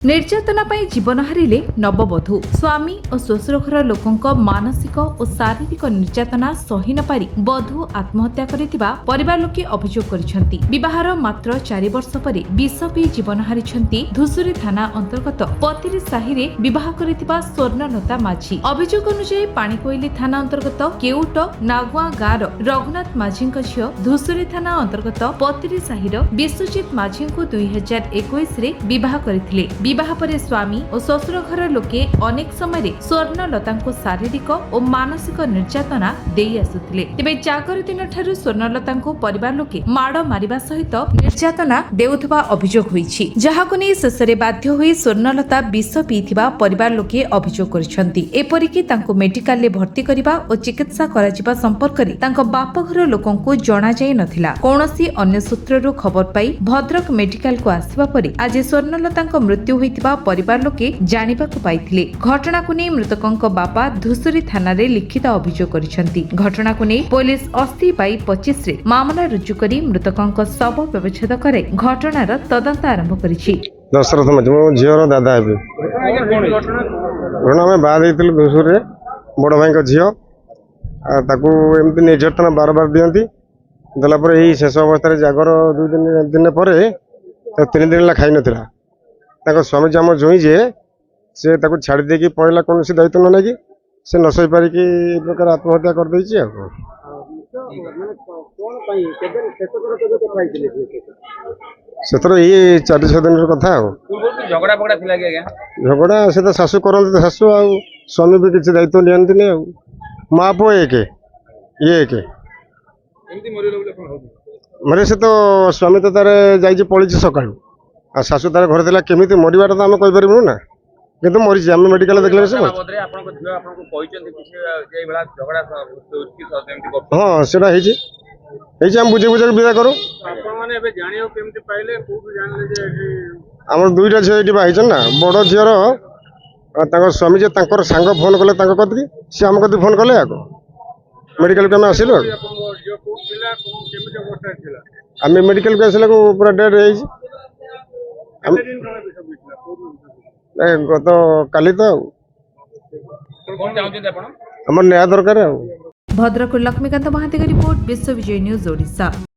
निर्यातना पाई जीवन हारिले नववधू स्वामी और श्वशुर घर लोकों मानसिक और शारीरिक निर्यातना सही न पारि वधू आत्महत्या करिथिबा परिवार लोके अभियोग करिसेंती। विवाहर मात्र 4 वर्ष परे विष पी जीवन हारिसेंती धुसुरी थाना अंतर्गत पतिरी साहिरे विवाह करिथिबा स्वर्णलता माझी। अभियोग अनुसार पाणीकोइली थाना अंतर्गत केउट नागुआ गाँर रघुनाथ माझी झियो धुसुरी थाना अंतर्गत पतिरी साहिर विश्वजित माझी को 2021 रे विवाह करथिले। विवाह परे स्वामी और श्वशुर घर लोके अनेक समय स्वर्णलता को शारीरिक और मानसिक निर्यातना देई आसुथिले। तेबे जागर दिन ठारू स्वर्णलता को परिवार लोके माड़ मारिबा सहित निर्यातना देउथबा अभियोग होईछि, जहाको नै शेषरे बाध्य होई स्वर्णलता विष पीथिबा परिवार लोके अभियोग करिसेंती। एपरिकि तांको मेडिकल ले भर्ती करबा और चिकित्सा कराजिबा संपर्क रे तांको बापघर लोकों को जणा जाय नथिला। कोनोसी अन्य सूत्ररु खबर पाई भद्रक मेडिकल को आसीबा परे आज स्वर्णलता मृत्यु होइतिबा परिवार लोके जानिबाकु पाइथिले। घटना को नै मृतकंक बापा धुसुरी थाना रे लिखित अभियोग करिसेंती। घटना को नै पुलिस 80/25 रे मामला रुजु करी मृतकंक शव व्यवच्छेद करे घटनार तदंत आरंभ करिछि। दशरथ मो झीर दादा हे घटना में बाद होती धुसुरी बड़ भाई झील ताकू एमती निर्यातना बार बार दियंती देला शेष अवस्था जागर 2 दिन पर 3 दिन खाई नथिला। स्वामी जी आम जोई जे से छाड़ी देकी पड़ेगा कौन सी दायित्व न लगी से न सही पारिकी प्रकार आत्महत्या कर देछि। ये 4-6 दिन कथा झगड़ा से तो शाशु करते शाशु आ स्वामी भी किसी दायित्व नियंती माँ पुओ एक ये एक मरे से तो स्वामी तो तार जा पड़ी सका आ शाशु तार घर था केमी मरवार तो आम कहीपर ना कि मरी आम मेडिकल देखले हाँ से आम बुझे बुझे विदा करूँ। आम 2टा झील ये बाहर ना बड़ झीर स्वामी जे सांग फोन कले कदी सी आम कदी फोन कले आग मेडिकल को आसिलु आम मेडिकल को आसला पूरा डेड गत काली तो आम न्याय दरकार। भद्रक लक्ष्मीकांत महांती रिपोर्ट विश्व विजय न्यूज ओडिशा।